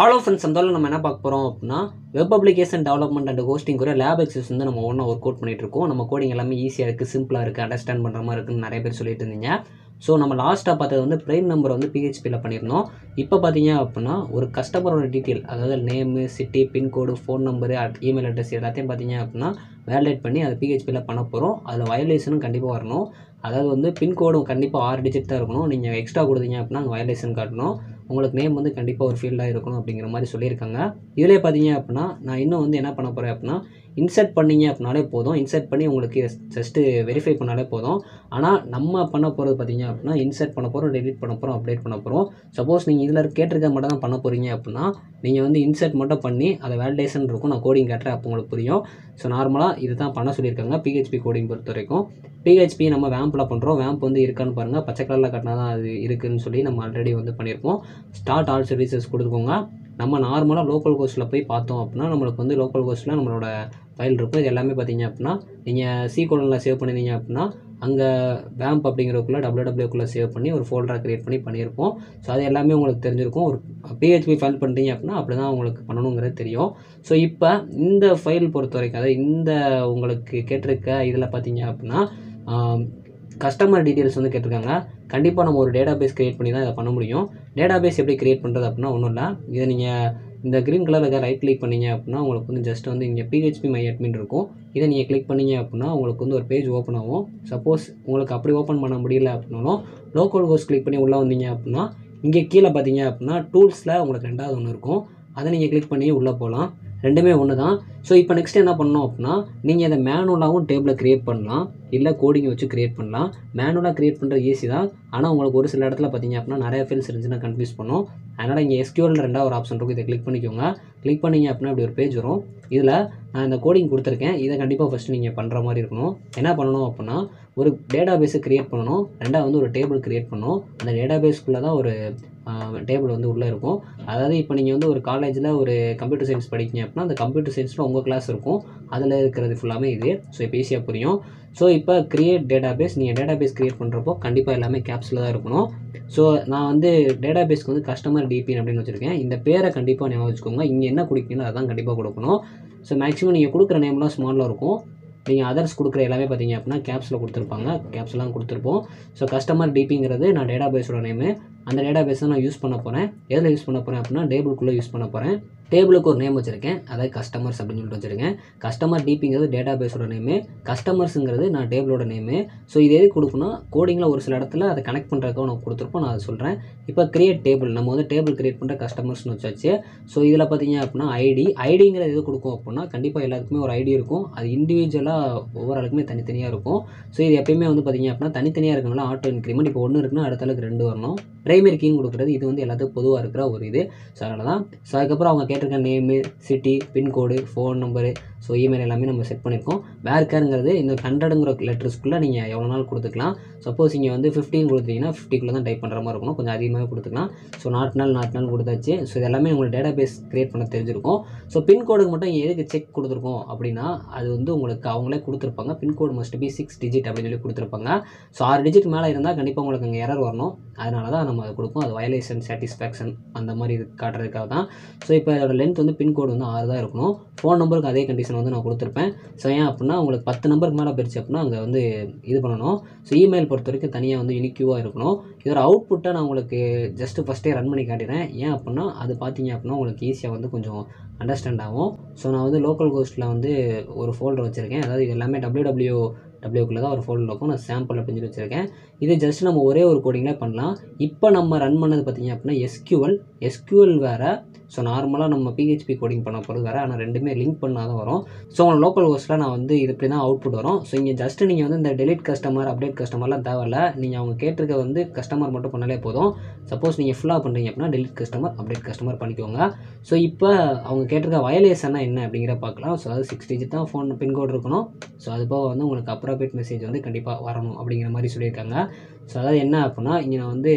All of friends அந்த நம்ம என்ன பார்க்க போகிறோம் அப்படின்னா web application development and hosting கூட லேப் எக்ஸஸ் வந்து நம்ம ஒன்றா ஒர்க் அவுட் பண்ணிட்டு இருக்கோம். நம்ம கோடிங் எல்லாமே ஈஸியாக இருக்குது, சிம்பிளாக இருக்குது, அண்டர்ஸ்டாண்ட் பண்ணுற மாதிரி இருக்குன்னு நிறைய பேர் சொல்லிட்டு இருந்தீங்க. ஸோ நம்ம லாஸ்ட்டாக பார்த்தது வந்து பிரைம் நம்பர் வந்து பிஹெச்பியில் பண்ணியிருந்தோம். இப்போ பார்த்தீங்க அப்படின்னா ஒரு கஸ்டமரோட டீட்டெயில், அதாவது name, city, pin code, phone number, email address எல்லாத்தையும் பார்த்தீங்க அப்படின்னா வேலிடேட் பண்ணி அதை பிஹெச்பியில் பண்ண போகிறோம். அதில் வயலேஷனும் கண்டிப்பாக வரணும். அதாவது வந்து பின்கோடும் கண்டிப்பாக 6 டிஜிட் தான் இருக்கணும். நீங்கள் எக்ஸ்ட்ரா கொடுத்தீங்க அப்படின்னா அங்கே வயலேஷன் காட்டணும். உங்களுக்கு நேம் வந்து கண்டிப்பாக ஒரு ஃபீல்டாக இருக்கணும் அப்படிங்கிற மாதிரி சொல்லியிருக்காங்க. இதிலே பார்த்தீங்க அப்படின்னா நான் இன்னும் வந்து என்ன பண்ண போகிறேன் அப்படின்னா இன்சர்ட் பண்ணிங்க அப்படின்னாலே போதும். இன்சர்ட் பண்ணி உங்களுக்கு ஜஸ்ட்டு வெரிஃபை பண்ணாலே போதும். ஆனால் நம்ம பண்ண போகிறது பார்த்தீங்க அப்படின்னா இன்சர்ட் பண்ண போகிறோம், டெலிட் பண்ண போகிறோம், அப்டேட் பண்ண போகிறோம். சப்போஸ் நீங்கள் இதில் கேட்டிருக்க மட்டும் தான் பண்ண போகிறீங்க அப்படின்னா நீங்கள் வந்து இன்சர்ட் மட்டும் பண்ணி அதை வேலிடேஷன் இருக்கும். நான் கோடிங் கேட்டுறேன், அப்போ உங்களுக்கு புரியும். ஸோ நார்மலாக இது தான் பண்ண சொல்லியிருக்காங்க பிஹெச்பி கோடிங் பொறுத்த வரைக்கும். பிஹெச்பி நம்ம வேம்பில் பண்ணுறோம். வேம்ப் வந்து இருக்கான்னு பாருங்கள், பச்சை கலரில் கட்டினா தான் அது இருக்குதுன்னு சொல்லி நம்ம ஆல்ரெடி வந்து பண்ணியிருக்கோம். ஸ்டார்ட் ஆல் சர்வீசஸ் கொடுத்துக்கோங்க. நம்ம நார்மலாக லோக்கல் கோஸ்ட்டில் போய் பார்த்தோம் அப்படின்னா நம்மளுக்கு வந்து லோக்கல் கோஸ்ட்டில் நம்மளோட ஃபைல் இருக்கும். இது எல்லாமே பார்த்தீங்க அப்படின்னா நீங்கள் சி கோலனில் சேவ் பண்ணியிருந்தீங்க அப்படின்னா அங்கே வேம்ப் அப்படிங்கிறதுக்குள்ளே www சேவ் பண்ணி ஒரு ஃபோல்டராக க்ரியேட் பண்ணி பண்ணியிருப்போம். ஸோ அது எல்லாமே உங்களுக்கு தெரிஞ்சிருக்கும். ஒரு பிஹெச்பி ஃபைல் பண்ணுறீங்க அப்படின்னா அப்படி தான் உங்களுக்கு பண்ணணுங்கிறது தெரியும். ஸோ இப்போ இந்த ஃபைல் பொறுத்த வரைக்கும், அதாவது இந்த உங்களுக்கு கேட்டிருக்க இதில் பார்த்தீங்க அப்படின்னா கஸ்டமர் டீட்டெயில்ஸ் வந்து கேட்டிருக்காங்க. கண்டிப்பாக நம்ம ஒரு டேட்டா பேஸ் க்ரியேட் பண்ணி தான் இதை பண்ண முடியும். டேட்டா பேஸ் எப்படி க்ரியேட் பண்ணுறது அப்படின்னா ஒன்றும் இல்லை. இதை நீங்கள் இந்த க்ரீன் கலரில் ரைட் கிளிக் பண்ணிங்க அப்படின்னா உங்களுக்கு வந்து ஜஸ்ட் வந்து இங்கே பிஹெச்பி மை அட்மின் இருக்கும். இதை நீங்கள் கிளிக் பண்ணிங்க அப்படின்னா உங்களுக்கு வந்து ஒரு பேஜ் ஓப்பன் ஆகும். சப்போஸ் உங்களுக்கு அப்படி ஓப்பன் பண்ண முடியல அப்படின்னாலும் லோக்கல் ஹோஸ்ட் கிளிக் பண்ணி உள்ளே வந்தீங்க அப்படின்னா இங்கே கீழே பார்த்தீங்க அப்படின்னா டூல்ஸில் உங்களுக்கு ரெண்டாவது ஒன்று இருக்கும். அதை நீங்கள் கிளிக் பண்ணி உள்ளே போகலாம். ரெண்டுமே ஒன்று தான். ஸோ இப்போ நெக்ஸ்ட் என்ன பண்ணணும் அப்படின்னா நீங்கள் இதை மேனுவலாகவும் டேபிளை க்ரியேட் பண்ணலாம், இல்லை கோடிங்கை வச்சு க்ரியேட் பண்ணலாம். மேனுவலாக க்ரியேட் பண்ணுறது ஈஸி தான். ஆனால் உங்களுக்கு ஒரு சில இடத்துல பார்த்தீங்க அப்படின்னா நிறைய ஃபீல்ஸ் இருந்துச்சுன்னா கன்ஃபியூஸ் பண்ணும். அதனால் இங்கே எஸ்கியூஎல் ரெண்டாவது ஒரு ஆப்ஷன் இருக்கும். இதை கிளிக் பண்ணிக்கோங்க. கிளிக் பண்ணிங்க அப்படின்னா இப்படி ஒரு பேஜ் வரும். இதில் நான் இந்த கோடிங் கொடுத்துருக்கேன். இதை கண்டிப்பாக ஃபஸ்ட்டு நீங்கள் பண்ணுற மாதிரி இருக்கணும். என்ன பண்ணணும் அப்படின்னா ஒரு டேட்டா பேஸை க்ரியேட் பண்ணணும். ரெண்டாவது வந்து ஒரு டேபிள் க்ரியேட் பண்ணணும். அந்த டேட்டா பேஸ்க்குள்ளே தான் ஒரு டேபிள் வந்து உள்ளே இருக்கும். அதாவது இப்போ நீங்கள் வந்து ஒரு காலேஜில் ஒரு கம்ப்யூட்டர் சயின்ஸ் படிக்கிங்க அப்படின்னா அந்த கம்ப்யூட்டர் சயின்ஸில் உங்கள் கிளாஸ் இருக்கும். அதில் இருக்கிறது ஃபுல்லாமே இது. ஸோ இப்போ ஈஸியாக புரியும். ஸோ இப்போ க்ரியேட் டேட்டா பேஸ், நீங்கள் டேட்டா பேஸ் க்ரியேட் பண்ணுறப்போ கண்டிப்பாக எல்லாமே கேப்ஸில் தான் இருக்கணும். ஸோ நான் வந்து டேட்டா பேஸ்க்கு வந்து கஸ்டமர் டிபின் அப்படின்னு வச்சுருக்கேன். இந்த பேரை கண்டிப்பாக ஞாபகம் வச்சுக்கோங்க. இங்கே என்ன கொடுக்கணும் அதான் கண்டிப்பாக கொடுக்கணும். ஸோ மேக்ஸிமம் நீங்கள் கொடுக்குற நேம்லாம் ஸ்மாலில் இருக்கும். நீங்கள் அதர்ஸ் கொடுக்குற எல்லாமே பார்த்தீங்க அப்படின்னா கேப்ஸில் கொடுத்துருப்பாங்க. கேப்ஸ்லாம் கொடுத்துருப்போம். ஸோ கஸ்டமர் டிபிங்கிறது நான் டேட்டா பேஸோட நேமு. அந்த டேட்டா பேஸை நான் யூஸ் பண்ண போகிறேன். எதில் யூஸ் பண்ண போகிறேன் அப்படின்னா டேபிளுக்குள்ளே யூஸ் பண்ண போகிறேன். டேபிளுக்கு ஒரு நேம் வச்சுருக்கேன், அதாவது கஸ்டமர்ஸ் அப்படின்னு சொல்லிட்டு வச்சுருக்கேன். கஸ்டமர் டிபிங்கிறது டேட்டா பேஸோட நேமு, கஸ்டமர்ஸுங்கிறது நான் டேபிளோட நேமு. ஸோ இது எது கொடுக்கணும், கோடிங்கில் ஒரு சில இடத்துல அதை கனெக்ட் பண்ணுறதுக்காக நான் கொடுத்துருப்போம். நான் அதை சொல்கிறேன். இப்போ கிரியேட் டேபிள், நம்ம வந்து டேபிள் கிரியேட் பண்ணுற கஸ்டமர்ஸ்னு வச்சாச்சு. ஸோ இதில் பார்த்தீங்க அப்படின்னா ஐடிங்கிறது எது கொடுக்கும் அப்படின்னா கண்டிப்பாக எல்லாத்துக்குமே ஒரு ஐடி இருக்கும். அது இண்டிவிஜுவலாக ஒவ்வொரு ஆளுக்குமே தனித்தனியாக இருக்கும். ஸோ இது எப்பயுமே வந்து பார்த்தீங்க அப்படின்னா தனித்தனியாக இருக்கனால ஆட்டோ இன்க்ரிமெண்ட். இப்போ 1 இருக்குன்னா அடுத்த அளவுக்கு 2 வரணும். பிரைமரி கீன்னு கொடுக்குறது இது வந்து எல்லாத்துக்கும் பொதுவாக இருக்கிற ஒரு இது. ஸோ அதனால தான். ஸோ அதுக்கப்புறம் அவங்க கேட்டிருக்க name, city, pin code, phone number, so email எல்லாமே நம்ம செட் பண்ணியிருக்கோம். வேர்க்கருங்கிறது இந்த 100ங்கிற லெட்டர்ஸ்க்குள்ளே நீங்கள் எவ்வளோ நாள் கொடுத்துக்கலாம். சப்போஸ் இங்கே வந்து 15 கொடுத்தீங்கன்னா 50க்குள்ளே தான் டைப் பண்ணுற மாதிரி இருக்கணும். கொஞ்சம் அதிகமாகவே கொடுத்துக்கலாம். ஸோ நாட் நாள் கொடுத்தாச்சு. ஸோ இது எல்லாமே உங்களுக்கு டேட்டா பேஸ் க்ரியேட் பண்ண தெரிஞ்சிருக்கும். ஸோ பின்கோடுக்கு மட்டும் இங்கே எதுக்கு செக் கொடுத்துருக்கோம் அப்படின்னா அது வந்து உங்களுக்கு அவங்களே கொடுத்துருப்பாங்க. பின்கோடு மஸ்ட் பி 6 டிஜிட் அப்படின்னு சொல்லி கொடுத்துருப்பாங்க. ஸோ 6 டிஜிட் மேலே இருந்தால் கண்டிப்பாக உங்களுக்கு அங்கே எரர் வரணும். அதனால தான் நம்ம அதை கொடுப்போம். அது வயலேஷன், சாட்டிஸ்ஃபேக்ஷன் அந்த மாதிரி இது காட்டுறதுக்காக தான். ஸோ இப்போ அதோட லென்த் வந்து பின்கோடு வந்து 6 தான் இருக்கணும். ஃபோன் நம்பருக்கு அதே கண்டிஷன் வந்து நான் கொடுத்துருப்பேன். ஸோ ஏன் அப்படின்னா உங்களுக்கு 10 நம்பருக்கு மேலே போயிடுச்சு அப்படின்னா அங்கே வந்து இது பண்ணணும். ஸோ இமெயில் பொறுத்த வரைக்கும் தனியாக வந்து யூனிக்யூவாக இருக்கணும். இதோட அவுட்புட்டை நான் உங்களுக்கு ஜஸ்ட்டு ஃபஸ்ட்டே ரன் பண்ணி காட்டிடுறேன். ஏன் அப்படின்னா அது பார்த்தீங்க அப்படின்னா உங்களுக்கு ஈஸியாக வந்து கொஞ்சம் அண்டர்ஸ்டாண்ட் ஆகும். ஸோ நான் வந்து லோக்கல் கோஸ்ட்டில் வந்து ஒரு ஃபோல்டர் வச்சுருக்கேன். அதாவது இது எல்லாமே www தான் ஒரு ஃபோல்டர் இருக்கும். நான் சாம்பிள் அப்படின்னு சொல்லி வச்சுருக்கேன். இது ஜஸ்ட் நம்ம ஒரே ஒரு கோடிங்கில் பண்ணலாம். இப்போ நம்ம ரன் பண்ணது பார்த்தீங்க அப்படின்னா எஸ்கியூஎல் வேறு. ஸோ நார்மலாக நம்ம பிஹெச்பி கோடிங் பண்ண போகிறது வேறு. ஆனால் ரெண்டுமே லிங்க் பண்ணால் தான் வரும். ஸோ உங்கள் லோக்கல் ஹோஸ்ட்டில் நான் வந்து இது இப்படி தான் அவுட்புட் வரும். ஸோ இங்கே ஜஸ்ட்டு நீங்கள் வந்து இந்த டெலிட் கஸ்டமர், அப்டேட் கஸ்டமர்லாம் தேவையில்ல. நீங்கள் அவங்க கேட்டிருக்க வந்து கஸ்டமர் மட்டும் பண்ணாலே போதும். சப்போஸ் நீங்கள் ஃபுல்லாக பண்ணுறீங்க அப்படின்னா டெலிட் கஸ்டமர், அப்டேட் கஸ்டமர் பண்ணிக்கோங்க. ஸோ இப்போ அவங்க கேட்டிருக்க வயலேஷன்னா என்ன அப்படிங்கிற பார்க்கலாம். ஸோ அதாவது 6 டிஜிட் தான் ஃபோன் பின்கோடு இருக்கணும். ஸோ அது போக வந்து உங்களுக்கு அப்ராப்ரியேட் மெசேஜ் வந்து கண்டிப்பாக வரணும் அப்படிங்கிற மாதிரி சொல்லியிருக்காங்க. ஸோ அதாவது என்ன அப்படின்னா இங்கே நான் வந்து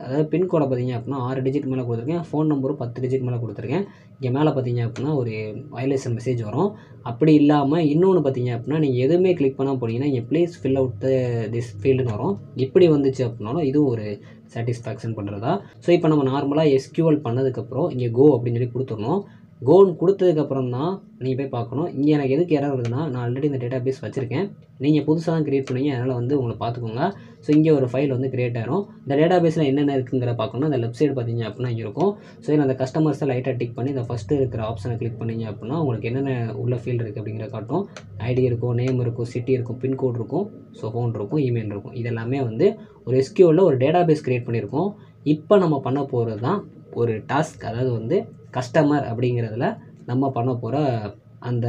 அதாவது பின்கோடை பார்த்தீங்க அப்படின்னா 6 டிஜிட் மேலே கொடுத்துருக்கேன். ஃபோன் நம்பரும் 10 டிஜிட் மேலே கொடுத்துருக்கேன். இங்கே மேலே பார்த்தீங்க அப்படின்னா ஒரு வயலேஷன் மெசேஜ் வரும். அப்படி இல்லாமல் இன்னொன்று பார்த்தீங்க அப்படின்னா நீங்கள் எதுவுமே கிளிக் பண்ணால் போனீங்கன்னா இங்கே ப்ளீஸ் ஃபில் அவுட் திஸ் ஃபீல்டுன்னு வரும். இப்படி வந்துச்சு அப்படின்னாலும் இதுவும் ஒரு சாட்டிஸ்ஃபேக்ஷன் பண்ணுறதா. ஸோ இப்போ நம்ம நார்மலாக SQL பண்ணதுக்கப்புறம் இங்கே கோ அப்படின்னு சொல்லி கொடுத்துடணும். கோன்னு கொடுத்ததுக்கப்புறம் தான் நீங்கள் போய் பார்க்கணும். இங்கே எனக்கு எதுக்கு எரர் வருதுன்னா, நான் ஆல்ரெடி இந்த டேட்டா பேஸ் வச்சுருக்கேன். நீங்கள் புதுசாக தான் க்ரியேட் பண்ணுவீங்க, அதனால் வந்து உங்களை பார்த்துக்கோங்க. ஸோ இங்கே ஒரு ஃபைல் வந்து க்ரியேட் ஆகிரும். இந்த டேட்டா பேஸில் என்னென்ன இருக்குங்கிற பார்க்கணும். அந்த லெஃப்ட் சைடு பார்த்தீங்க அப்படின்னா இங்கே இருக்கும். ஸோ இதில் அந்த கஸ்டமர்ஸை லைட்டாக டிக் பண்ணி இந்த ஃபஸ்ட்டு இருக்கிற ஆப்ஷனை கிளிக் பண்ணிங்க அப்படின்னா உங்களுக்கு என்னென்ன உள்ள ஃபீல்டு இருக்குது அப்படிங்கிற காட்டும். ஐடி இருக்கும், நேம் இருக்கும், சிட்டி இருக்கும், பின்கோட் இருக்கும், ஸோ ஃபோன் இருக்கும், இமெயில் இருக்கும். இதெல்லாமே வந்து ஒரு SQL ஒரு டேட்டா பேஸ் க்ரியேட் பண்ணியிருக்கோம். இப்போ நம்ம பண்ண போகிறது தான் ஒரு டாஸ்க், அதாவது வந்து கஸ்டமர் அப்படிங்கிறதுல நம்ம பண்ண போகிற அந்த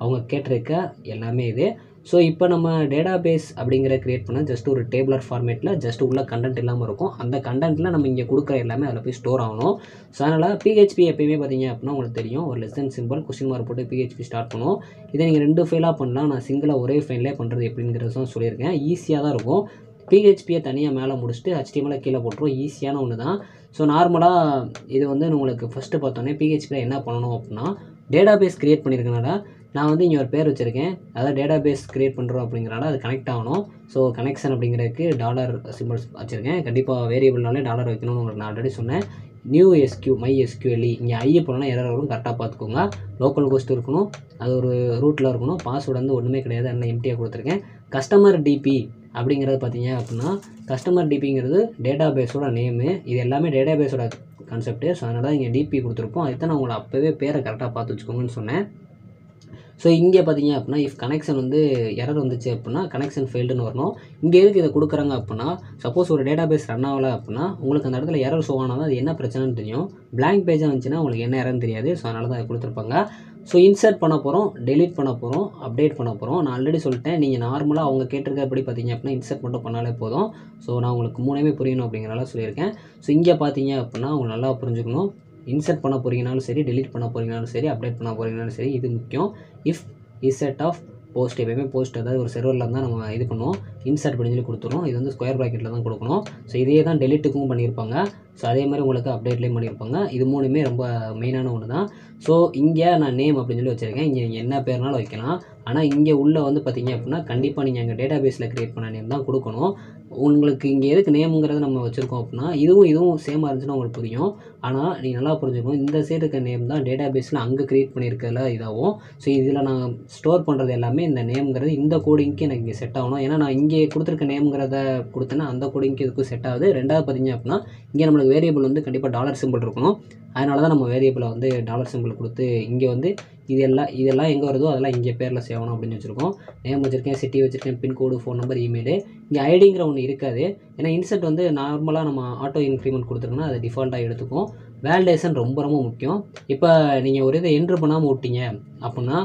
அவங்க கேட்டிருக்க எல்லாமே இது. ஸோ இப்போ நம்ம டேட்டா பேஸ் அப்படிங்கிற க்ரியேட் பண்ண ஜஸ்ட் ஒரு டேபிளர் ஃபார்மேட்டில் ஜஸ்ட் உள்ள கண்டென்ட் இல்லாமல் இருக்கும். அந்த கண்டென்ட்டில் நம்ம இங்கே கொடுக்குற எல்லாமே அதில் போய் ஸ்டோர் ஆகணும். ஸோ அதனால் PHP எப்பயுமே பார்த்தீங்க அப்படின்னா உங்களுக்கு தெரியும், ஒரு லெசன் சிம்பிள் கொஸ்டின் மார்க் போட்டு PHP ஸ்டார்ட் பண்ணுவோம். இதை நீங்கள் 2 ஃபைலாக பண்ணலாம். நான் சிங்கிளாக ஒரே ஃபைல்லே பண்ணுறது எப்படிங்கிறதும் சொல்லியிருக்கேன். ஈஸியாக தான் இருக்கும். PHPயை தனியாக மேலே முடிச்சுட்டு HTML கீழே போட்டுரும். ஈஸியான ஒன்று தான். ஸோ நார்மலாக இது வந்து உங்களுக்கு ஃபஸ்ட்டு பார்த்தோன்னே PHPயில் என்ன பண்ணணும் அப்படின்னா, டேட்டா பேஸ் க்ரியேட் பண்ணியிருக்கனால நான் வந்து இங்கே ஒரு பேர் வச்சுருக்கேன். அதாவது டேட்டா பேஸ் க்ரியேட் பண்ணுறோம் அப்படிங்கிறனால அது கனெக்ட் ஆகணும். ஸோ கனெக்ஷன் அப்படிங்கிறதுக்கு டாலர் சிம்பிள்ஸ் வச்சுருக்கேன். கண்டிப்பாக வேரியபிள்னாலே டாலர் வைக்கணும்னு உங்களுக்கு நான் ஆல்ரெடி சொன்னேன். நியூ MySQL இங்கே போனால் எரர் வரும், கரெக்டாக பார்த்துக்கோங்க. லோக்கல் கோஸ்ட் இருக்கணும், அது ஒரு ரூட்டில் இருக்கணும். பாஸ்வேர்டு வந்து ஒன்றுமே கிடையாது, என்ன எம்டியாக கொடுத்துருக்கேன். கஸ்டமர் DP அப்படிங்கிறது பார்த்தீங்க அப்படின்னா, கஸ்டமர் DPங்கிறது டேட்டா பேஸோட நேமு. இது எல்லாமே டேட்டா பேஸோட கான்செப்ட்டு. ஸோ அதனால இங்கே DP கொடுத்துருப்போம். அதுதான் நான் உங்களை அப்போவே பேரை கரெக்டாக பார்த்து வச்சுக்கோங்கன்னு சொன்னேன். ஸோ இங்கே பார்த்தீங்க அப்படின்னா இஃப் கனெக்ஷன் வந்து எரர் வந்துச்சு அப்படின்னா கனெக்ஷன் ஃபெயில்டுன்னு வரணும். இங்கே எதுக்கு இதை கொடுக்குறாங்க அப்படின்னா, சப்போஸ் ஒரு டேட்டா பேஸ் ரன் ஆகலை அப்படின்னா உங்களுக்கு அந்த இடத்துல எரர் ஷோ ஆனால் தான் அது என்ன பிரச்சனைன்னு தெரியும். பிளாங்க் பேஜாக வந்துச்சுன்னா உங்களுக்கு என்ன எரர்னு தெரியாது. ஸோ அதனால தான் அதை கொடுத்துருப்பாங்க. ஸோ இன்சர்ட் பண்ண போகிறோம், டெலீட் பண்ண போகிறோம், அப்டேட் பண்ண போகிறோம். நான் ஆல்ரெடி சொல்லிட்டேன், நீங்கள் நார்மலாக அவங்க கேட்டிருக்கப்படி பார்த்தீங்க அப்படின்னா இன்சர்ட் மட்டும் பண்ணாலே போதும். ஸோ நான் உங்களுக்கு மூணுமே புரியணும் அப்படிங்கிறனால சொல்லியிருக்கேன். ஸோ இங்கே பார்த்தீங்க அப்படின்னா அவங்க நல்லா புரிஞ்சுக்கணும். இன்சர்ட் பண்ண போகிறீங்கனாலும் சரி, டெலீட் பண்ண போகிறீங்கனாலும் சரி, அப்டேட் பண்ண போகிறீங்கனாலும் சரி, இது முக்கியம். இஃப் இன்சர்ட் ஆஃப் போஸ்ட் எப்பயுமே போஸ்ட், அதாவது ஒரு செர்வரில் தான் நம்ம இது பண்ணுவோம். இன்சர்ட் பண்ணி சொல்லி கொடுத்துரும். இது வந்து ஸ்கொயர் ப்ராக்கெட்டில் தான் கொடுக்கணும். ஸோ இதே தான் டெலிட்டுக்கும் பண்ணியிருப்பாங்க. ஸோ அதே மாதிரி உங்களுக்கு அப்டேட்லேயும் பண்ணியிருப்பாங்க. இது மூணுமே ரொம்ப மெயினான ஒன்று தான். ஸோ இங்கே நான் நேம் அப்படின்னு சொல்லி வச்சுருக்கேன். இங்கே நீங்கள் என்ன பேர்னாலும் வைக்கலாம். ஆனால் இங்கே உள்ளே வந்து பார்த்தீங்க அப்படின்னா கண்டிப்பாக நீங்கள் எங்கள் டேட்டா பேஸில் க்ரியேட் பண்ண நேம் தான் கொடுக்கணும். உங்களுக்கு இங்கே எதுக்கு நேமுங்கிறத நம்ம வச்சுருக்கோம் அப்படின்னா, இதுவும் சேமாக இருந்துச்சுன்னா உங்களுக்கு புரியும். ஆனால் நீங்கள் நல்லா புரிஞ்சுக்கணும், இந்த சைடு இருக்க நேம் தான் டேட்டா பேஸில் அங்கே க்ரியேட் பண்ணியிருக்கிறதுல இதாகும். ஸோ இதில் நான் ஸ்டோர் பண்ணுறது எல்லாமே இந்த நேம்ங்கிறது இந்த கோடிங்க்கு எனக்கு இங்கே செட் ஆகணும். ஏன்னா நான் இங்கே கொடுத்துருக்க நேம்ங்கிறத கொடுத்தேன்னா அந்த கோடிங்க்கு இதுக்கும் செட் ஆகுது. ரெண்டாவது பார்த்தீங்க அப்படின்னா இங்கே நம்மளுக்கு வேரியபிள் வந்து கண்டிப்பாக டாலர் சிம்பிள் இருக்கணும். அதனால தான் நம்ம வேரியபிளை வந்து டாலர் சிம்பிள் கொடுத்து இங்கே வந்து இதெல்லாம் எங்கே வருதோ அதெல்லாம் இங்கே பேரில் சேவ் ஆகணும் அப்படின்னு வச்சுருக்கோம். நேம் வச்சுருக்கேன், சிட்டி வச்சுருக்கேன், பின்கோடு, ஃபோன் நம்பர், இமெயிலு. இங்கே ஐடிங்கிற ஒன்று இருக்காது. ஏன்னா இன்சர்ட் வந்து நார்மலாக நம்ம ஆட்டோ இன்க்ரிமெண்ட் கொடுத்துருக்கோன்னா அதை டிஃபால்ட்டாக எடுத்துக்கும். வேலிடேஷன் ரொம்ப ரொம்ப முக்கியம். இப்போ நீங்கள் ஒரு இதை என்ட்ரு பண்ணாமல் விட்டீங்க அப்படின்னா,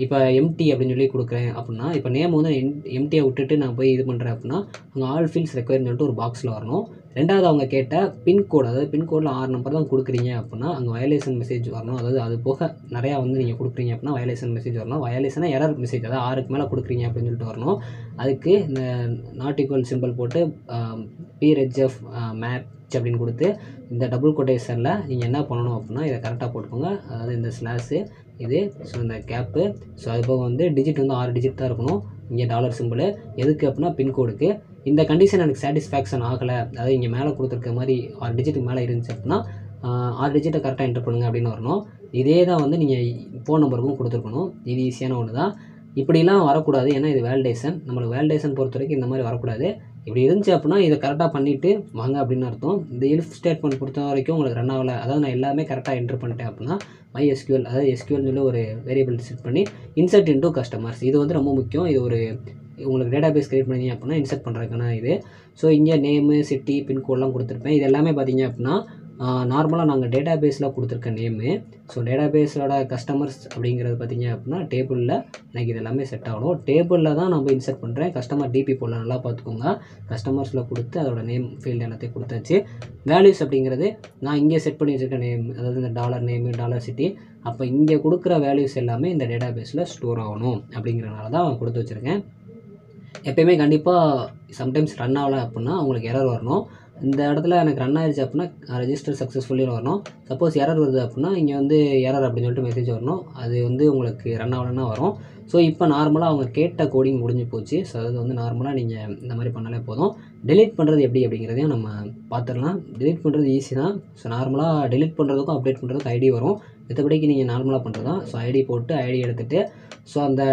இப்போ எம்டி அப்படின்னு சொல்லி கொடுக்குறேன் அப்படின்னா, இப்போ நேம் வந்து எம்டியை விட்டுட்டு நான் போய் இது பண்ணுறேன் அப்படின்னா அங்கே ஆல் ஃபீல்ட்ஸ் ரெக்வயர்னு சொல்லிட்டு ஒரு பாக்ஸில் வரணும். ரெண்டாவது அவங்க கேட்ட பின்கோடு, அதாவது பின்கோடில் 6 நம்பர் தான் கொடுக்குறீங்க அப்படின்னா அங்கே வயலேஷன் மெசேஜ் வரணும். அதாவது அது போக நிறையா வந்து நீங்கள் கொடுக்குறீங்க அப்படின்னா வயலேஷன் மெசேஜ் வரணும். வயலேஷனாக எரர் மெசேஜ், அதாவது 6க்கு மேலே கொடுக்குறீங்க அப்படின்னு சொல்லிட்டு வரணும். அதுக்கு இந்த நாட் ஈக்குவல் சிம்பிள் போட்டு PREGF மேட்ச் அப்படின்னு கொடுத்து இந்த டபுள் கொட்டேஷனில் நீங்கள் என்ன பண்ணணும் அப்படின்னா இதை கரெக்டாக போட்டுக்கோங்க. அதாவது இந்த ஸ்லாஷு இது, ஸோ இந்த கேப்பு, ஸோ அது போக வந்து டிஜிட் வந்து 6 டிஜிட் தான் இருக்கணும். இங்கே டாலர் சிம்பிள் எதுக்கு அப்படின்னா பின்கோடுக்கு. இந்த கண்டிஷன் எனக்கு சாட்டிஸ்ஃபேக்ஷன் ஆகலை, அதாவது இங்கே மேலே கொடுத்துருக்க மாதிரி 6 டிஜிட்டுக்கு மேலே இருந்துச்சு அப்படின்னா 6 டிஜிட்டை கரெக்டாக என்டர் பண்ணுங்கள் அப்படின்னு வரணும். இதே தான் வந்து நீங்கள் ஃபோன் நம்பருக்கும் கொடுத்துருக்கணும். இது ஈஸியான ஒன்று தான். இப்படிலாம் வரக்கூடாது. ஏன்னா இது வேலிடேஷன். நம்மளுக்கு வேலிடேஷன் பொறுத்த வரைக்கும் இந்த மாதிரி வரக்கூடாது. இப்படி இருந்துச்சு அப்படின்னா இதை கரெக்டாக பண்ணிவிட்டு வாங்க அப்படின்னு அர்த்தம். இந்த இஃப் ஸ்டேட்மெண்ட் பொறுத்த வரைக்கும் உங்களுக்கு ரன் ஆகலை, அதாவது நான் எல்லாமே கரெக்டாக என்ட்ரு பண்ணிட்டேன் அப்படின்னா MySQL, அதாவது SQL சொல்லி ஒரு வேரியபிள் செட் பண்ணி இன்சர்ட் இன்டூ கஸ்டமர்ஸ், இது வந்து ரொம்ப முக்கியம். இது ஒரு உங்களுக்கு டேட்டா பேஸ் க்ரியேட் பண்ணீங்க அப்படின்னா இன்சர்ட் பண்ணுறதுக்கான இது. ஸோ இங்கே நேமு, சிட்டி, பின்கோடெலாம் கொடுத்துருப்பேன். இது எல்லாமே பார்த்தீங்க அப்படின்னா நார்மலாக நாங்கள் டேட்டா பேஸில் கொடுத்துருக்க நேமு. ஸோ டேட்டா பேஸோட கஸ்டமர்ஸ் அப்படிங்கிறது பார்த்தீங்க அப்படின்னா டேபிளில் எனக்கு இது எல்லாமே செட் ஆகணும். டேபிளில் தான் நான் போய் இன்சர்ட் பண்ணுறேன். கஸ்டமர் DP போடல, நல்லா பார்த்துக்கோங்க. கஸ்டமர்ஸில் கொடுத்து அதோட நேம் ஃபீல்டு எல்லாத்தையும் கொடுத்தாச்சு. வேல்யூஸ் அப்படிங்கிறது நான் இங்கே செட் பண்ணி வச்சுருக்க நேம், அதாவது இந்த டாலர் நேமு, டாலர் சிட்டி. அப்போ இங்கே கொடுக்குற வேல்யூஸ் எல்லாமே இந்த டேட்டா பேஸில் ஸ்டோர் ஆகணும் அப்படிங்கிறனால தான் கொடுத்து வச்சுருக்கேன். எப்பயுமே கண்டிப்பாக சம்டைம்ஸ் ரன் ஆகலை அப்படின்னா உங்களுக்கு எரர் வரணும். இந்த இடத்துல எனக்கு ரன் ஆயிடுச்சு அப்படின்னா ரெஜிஸ்டர் சக்ஸஸ்ஃபுல்லி வரணும். சப்போஸ் எரர் வருது அப்படின்னா இங்கே வந்து எரர் அப்படின்னு சொல்லிட்டு மெசேஜ் வரணும். அது வந்து உங்களுக்கு ரன் ஆகலைன்னா வரும். ஸோ இப்போ நார்மலாக அவங்க கேட்ட கோடிங் முடிஞ்சு போச்சு. ஸோ அது வந்து நார்மலாக நீங்கள் இந்த மாதிரி பண்ணாலே போதும். டெலீட் பண்ணுறது எப்படி அப்படிங்கிறதையும் நம்ம பார்த்துடலாம். டெலீட் பண்ணுறது ஈஸி தான். ஸோ நார்மலாக டெலீட் பண்ணுறதுக்கும் அப்டேட் பண்ணுறதுக்கும் ஐடி வரும். மற்றபடிக்கு நீங்கள் நார்மலாக பண்ணுறது தான். ஸோ ஐடி போட்டு ஐடி எடுத்துகிட்டு ஸோ அந்த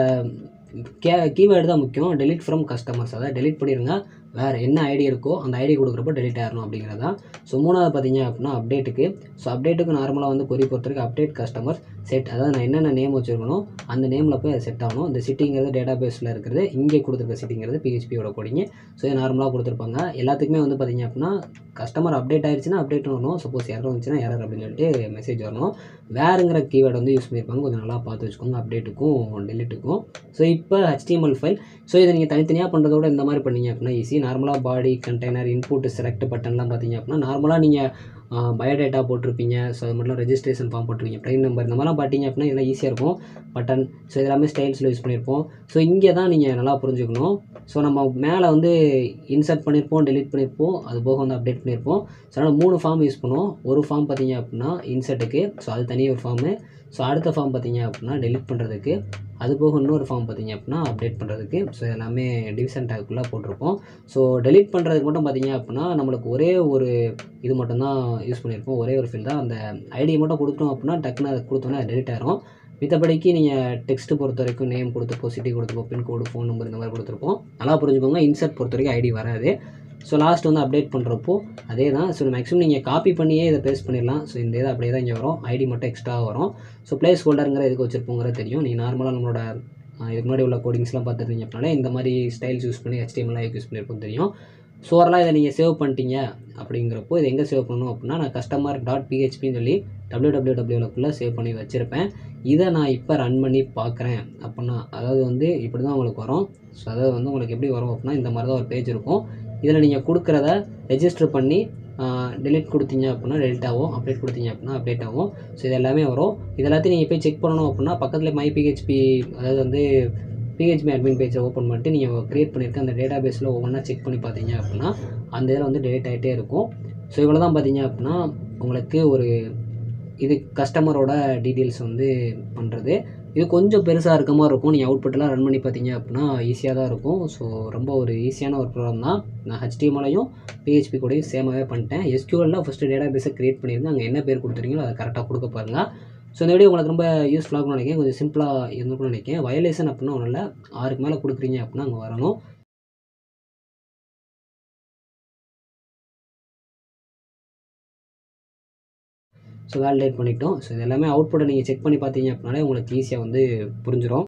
கீவேர்டு தான் முக்கியம். டெலீட் ஃப்ரம் கஸ்டமர்ஸ், அதாவது டெலீட் பண்ணிடுங்க. வேறு என்ன ஐடி இருக்கோ அந்த ஐடி கொடுக்குறப்போ டெலீட் ஆகிடணும் அப்படிங்கிறது தான். ஸோ மூணாவது பார்த்தீங்க அப்படின்னா அப்டேட்டுக்கு. ஸோ அப்டேட்டுக்கு நார்மலாக வந்து கொரி பொறுத்த வரைக்கும் அப்டேட் கஸ்டமர் செட், அதாவது நான் என்னென்ன நேம் வச்சுருக்கணும் அந்த நேமில் போய் அது செட் ஆகணும். இந்த சிட்டிங்கிறது டேட்டா பேஸில் இருக்கிறது, இங்கே கொடுத்துருக்க சிட்டிங்கிறது பிஹெச்பியோட கோடிங்க. ஸோ இது நார்மலாக கொடுத்துருப்பாங்க. எல்லாத்துக்குமே வந்து பார்த்தீங்க அப்படின்னா கஸ்டமர் அப்டேட் ஆயிடுச்சுன்னா அப்டேட் வரணும். சப்போஸ் எரர் வந்துச்சுன்னா எரர் அப்படின்னு சொல்லிட்டு மெசேஜ் வரணும். வேறுங்கிற கீவேர்டு வந்து யூஸ் பண்ணியிருப்பாங்க. கொஞ்சம் நல்லா பார்த்து வச்சுக்கோங்க அப்டேட்டுக்கும் டெலிட்டுக்கும். ஸோ இப்போ HTML ஃபைல். ஸோ இதை நீங்கள் தனித்தனியாக பண்ணுறதோட இந்த மாதிரி பண்ணீங்க அப்படின்னா ஈஸி. நார்மலாக பாடி, கண்டெய்னர், இன்புட், செலக்ட் பட்டன்லாம் பார்த்தீங்க அப்படின்னா நார்மலாக நீங்கள் பயோடேட்டா போட்டிருப்பீங்க. ஸோ அது மட்டும் ரெஜிஸ்ட்ரேஷன் ஃபார்ம் போட்டிருப்பீங்க, ப்ரைம் நம்பர், இந்த மாதிரிலாம் பார்த்தீங்க அப்படின்னா இதெல்லாம் ஈஸியாக இருக்கும். பட்டன், ஸோ இதெல்லாமே ஸ்டைல்ஸில் யூஸ் பண்ணியிருப்போம். ஸோ இங்கே தான் நீங்கள் நல்லா புரிஞ்சுக்கணும். ஸோ நம்ம மேலே வந்து இன்சர்ட் பண்ணியிருப்போம், டெலிட் பண்ணியிருப்போம், அது போக வந்து அப்டேட் பண்ணியிருப்போம். ஸோ அதனால் 3 ஃபார்ம் யூஸ் பண்ணுவோம். ஒரு ஃபார்ம் பார்த்தீங்க அப்படின்னா இன்சர்ட்டுக்கு, ஸோ அது தனியாக ஒரு ஃபார்மு. ஸோ அடுத்த ஃபார்ம் பார்த்தீங்க அப்படின்னா டெலிட் பண்ணுறதுக்கு, அது போக இன்னொரு ஃபார்ம் பார்த்தீங்க அப்படின்னா அப்டேட் பண்ணுறதுக்கு. ஸோ எல்லாமே டிவிஷன் டேக்குள்ளே போட்டிருப்போம். ஸோ டெலிட் பண்ணுறதுக்கு மட்டும் பார்த்தீங்க அப்படின்னா நம்மளுக்கு ஒரே ஒரு இது மட்டும்தான் யூஸ் பண்ணியிருப்போம். ஒரே ஒரு ஃபீல்ட் தான். அந்த ஐடியை மட்டும் கொடுத்தோம் அப்படின்னா டக்குன்னு அதை கொடுத்தோன்னே அது டெலிட் ஆயிரும். மித்தபடிக்கு நீங்கள் டெக்ஸ்ட்டு பொறுத்த வரைக்கும் நேம் கொடுத்துருப்போம், சிட்டி கொடுத்துருப்போம், பின்கோடு, ஃபோன் நம்பர் இந்த மாதிரி கொடுத்துருப்போம். நல்லா புரிஞ்சுக்கோங்க. இன்சர்ட் பொறுத்த வரைக்கும் ஐடி வராது. ஸோ லாஸ்ட் வந்து அப்டேட் பண்ணுறப்போ அதே தான். ஸோ மேக்ஸிமம் நீங்கள் காப்பி பண்ணியே இதை பேஸ்ட் பண்ணிடலாம். ஸோ இந்த இதை அப்படியே தான் இங்கே வரும். ஐடி மட்டும் எக்ஸ்ட்ரா வரும். ஸோ பிளேஸ் ஹோல்டருங்கிற இதுக்கு வச்சுருப்போங்கிறது தெரியும். நீங்கள் நார்மலாக நம்மளோட இதுக்கு முன்னாடி உள்ள கோடிங்ஸ்லாம் பார்த்துருந்தீங்க அப்படின்னாலே இந்த மாதிரி ஸ்டைல்ஸ் யூஸ் பண்ணி HTML யூஸ் பண்ணியிருப்போம் தெரியும். ஸோ ஓவராலாக இதை நீங்கள் சேவ் பண்ணிட்டீங்க அப்படிங்கிறப்போ இதை எங்கே சேவ் பண்ணணும் அப்படின்னா நான் customer.phpன்னு சொல்லி www சேவ் பண்ணி வச்சுருப்பேன். இதை நான் இப்போ ரன் பண்ணி பார்க்குறேன் அப்படின்னா, அதாவது வந்து இப்படி தான் உங்களுக்கு வரும். ஸோ அதாவது வந்து உங்களுக்கு எப்படி வரும் அப்படின்னா இந்த மாதிரி தான் ஒரு பேஜ் இருக்கும். இதில் நீங்கள் கொடுக்குறத ரெஜிஸ்டர் பண்ணி டெலிட் கொடுத்தீங்க அப்படின்னா டெலிட் ஆகும், அப்டேட் கொடுத்தீங்க அப்படின்னா அப்டேட் ஆகும். ஸோ இது எல்லாமே வரும். இது எல்லாத்தையும் நீங்கள் போய் செக் பண்ணணும் அப்படின்னா பக்கத்தில் MyPHP, அதாவது வந்து PHP அட்மின் பேஜை ஓப்பன் பண்ணிட்டு நீங்கள் க்ரியேட் பண்ணியிருக்க அந்த டேட்டா பேஸில் ஒவ்வொன்றா செக் பண்ணி பார்த்தீங்க அப்படின்னா அந்த இதில் வந்து டெலிட் ஆகிட்டே இருக்கும். ஸோ இவ்வளோ தான் பார்த்தீங்க அப்படின்னா உங்களுக்கு ஒரு இது கஸ்டமரோட டீட்டெயில்ஸ் வந்து பண்ணுறது. இது கொஞ்சம் பெருசாக இருக்க மாதிரி இருக்கும். நீங்கள் அவுட்புட்டெல்லாம் ரன் பண்ணி பார்த்தீங்க அப்படின்னா ஈஸியாக தான் இருக்கும். ஸோ ரொம்ப ஒரு ஈஸியான ஒரு ப்ரோக்ராம் தான். நான் HTML-ஐயும் PHP கூடயும் சேமாகவே பண்ணிட்டேன். SQL-ல ஃபஸ்ட்டு டேட்டா பேஸை க்ரியேட் பண்ணியிருந்தேன். அங்கே என்ன பேர் கொடுத்துருக்கீங்களோ அதை கரெக்டாக கொடுக்க பாருங்கள். ஸோ இந்த வீடியோ உங்களுக்கு ரொம்ப யூஸ்ஃபுல்லாக இருக்கும்னு நினைக்கிறேன். கொஞ்சம் சிம்பிளாக இருந்திருக்கும்னு நினைக்கிறேன். வயலேஷன் அப்படின்னா ஒன்றும் இல்லை, 6க்கு மேலே கொடுக்குறீங்க அப்படின்னா அங்கே வரணும். ஸோ வேலிடேட் பண்ணிட்டோம். ஸோ இது எல்லாமே அவுட்புட்டை நீங்கள் செக் பண்ணி பார்த்தீங்க அப்படின்னாலே உங்களுக்கு ஈஸியாக வந்து புரிஞ்சிடும்.